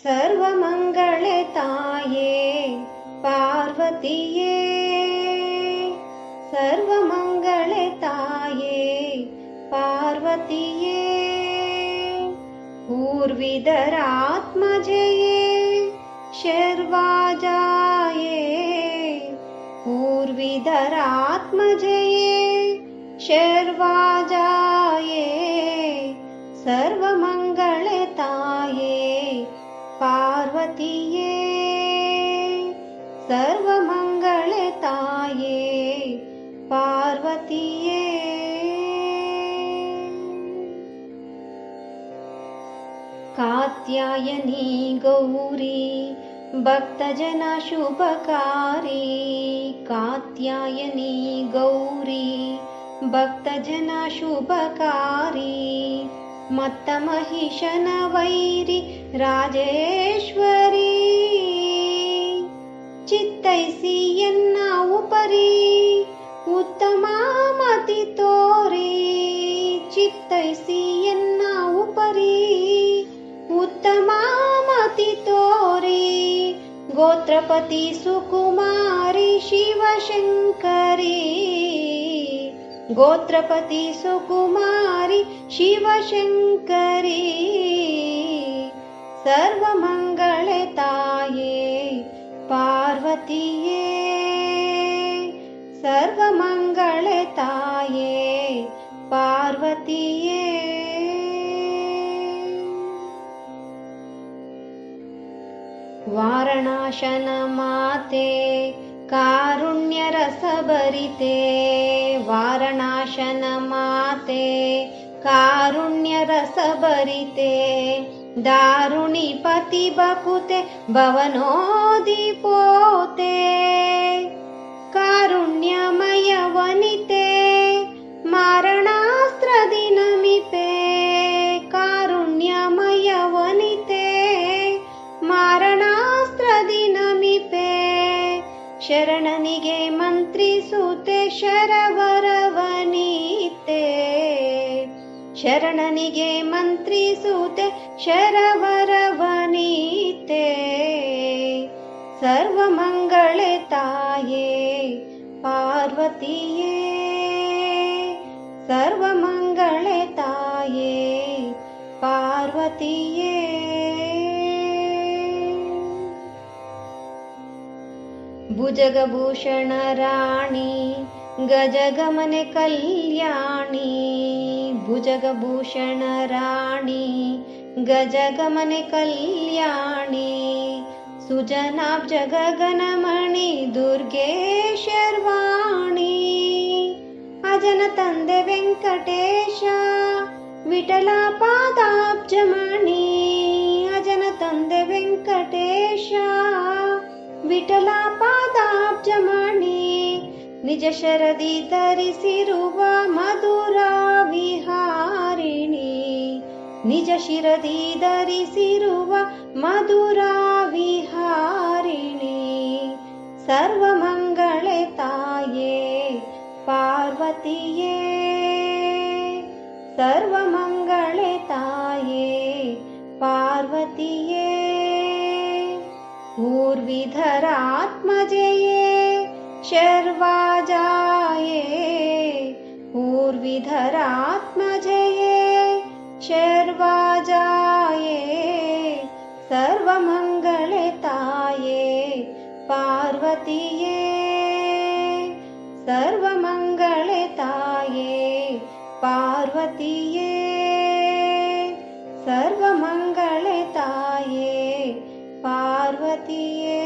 ಸರ್ವಮಂಗಳೆ ತಾಯೇ ಪಾರ್ವತಿಯೇ, ಸರ್ವಮಂಗಳೆ ತಾಯೇ ಪಾರ್ವತಿಯೇ, ಊರ್ವಿದರಾತ್ಮಜಯೇ ಶರ್ವಾಜಾಯೇ, ಊರ್ವಿದರಾತ್ಮಜಯೇ ಶರ್ವಾಜಾಯೇ, ಸರ್ವಮಂಗಳೆ ತಾಯೇ ಪಾರ್ವತಿಯೇ, ಸರ್ವಮಂಗಳೆ ತಾಯೇ ಪಾರ್ವತಿಯೇ. ಕಾತ್ಯಾಯನಿ ಗೌರಿ ಭಕ್ತಜನ ಶುಭಕಾರಿ, ಕಾತ್ಯಾಯನಿ ಗೌರಿ ಭಕ್ತಜನ ಶುಭಕಾರಿ, ಮತ್ತ ಮಹಿಷನ ವೈರಿ ರಾಜೇಶ್ವರಿ, ಚಿತ್ತೈಸಿ ಎನ್ನ ಉಪರಿ ಉತ್ತಮ ಮತಿ ತೋರಿ, ಚಿತ್ತೈಸಿ ಎನ್ನ ಉಪರಿ ಉತ್ತಮ ಮತಿ ತೋರಿ, ಗೋತ್ರಪತಿ ಸುಕುಮಾರಿ ಶಿವಶಂಕರಿ, ಗೋತ್ರಪತಿ ಸುಕುಮಾರಿ ಶಿವಶಂಕರಿ, ಸರ್ವಮಂಗಳೆ ತಾಯೇ ಪಾರ್ವತಿಯೇ, ಸರ್ವಮಂಗಳೆ ತಾಯೇ ಪಾರ್ವತಿಯೇ. ವಾರಣಾಶನ ಮಾತೆ ಕಾರುಣ್ಯ ರಸಭರಿತೆ, ವಾರಣಾಶನ ಮಾತೆ ಕಾರುಣ್ಯ ರಸಭರಿತೆ, ದಾರುಣಿ ಪತಿ ಬಕುತೆ ಭವನೋದಿ ಪೋತೆ, ಕಾರುಣ್ಯಮಯ ವನಿತೆ ಮಾರಣಾಸ್ತ್ರದಿ ನಮಿಪೆ, ಕಾರುಣ್ಯಮಯ ವನಿತೆ ಮಾರಣಾಸ್ತ್ರದಿ ನಮಿಪೆ, ಶರಣನಿಗೆ ಮಂತ್ರಿಸುತ್ತೆ ಶರವರವನೀತೆ, ಶರಣನಿಗೆ ಮಂತ್ರಿಸುತ್ತೆ ಶರವರವನೀತೆ, ಸರ್ವಮಂಗಳೆ ತಾಯೇ ಪಾರ್ವತಿಯೇ, ಸರ್ವಮಂಗಳೆ ತಾಯೇ ಪಾರ್ವತಿಯೇ. ಭುಜಗಭೂಷಣ ರಾಣಿ ಗಜಗಮನೆ ಕಲ್ಯಾಣಿ, ಭುಜಗಭೂಷಣ ರಾಣಿ ಗಜಗಮನೆ ಕಲ್ಯಾಣಿ, ಸುಜನಾಬ್ಜ ಗಗನಮಣಿ ದುರ್ಗೆ ಶರ್ವಾಣಿ, ಅಜನ ತಂದೆ ವೆಂಕಟೇಶ ವಿಠಲ ಪಾದಾಬ್ಜಮಣಿ, ಅಜನ ತಂದೆ ವೆಂಕಟೇಶ ವಿಠಲ ಪಾದಾಬ್ಜಮಣಿ, ನಿಜ ಶರದಿ ಧರಿಸಿರುವ ಮಧುರ ವಿಹಾರಿಣಿ, ನಿಜ ಶಿರದಿ ಧರಿಸಿರುವ ಮಧುರ ವಿಹಾರಿಣಿ, ಸರ್ವಮಂಗಳೆ ತಾಯೇ ಪಾರ್ವತಿಯೇ, ಸರ್ವಮಂಗಳೆ ತಾಯೇ ಪಾರ್ವತಿಯೇ, ಊರ್ವಿಧರಾತ್ಮಜಯೇ ಶರ್ವಾಜಾಯೇ, ಊರ್ವಿಧರಾತ್ಮಜಯೇ ಶರ್ವಾಜಾಯೇ, ಸರ್ವಮಂಗಳೆ ತಾಯೇ ಪಾರ್ವತಿಯೇ, ಸರ್ವಮಂಗಳೆ ತಾಯೇ ಪಾರ್ವತಿಯೇ, ಸರ್ವಮಂಗಳೆ ತಾಯೇ ಪಾರ್ವತಿಯೇ.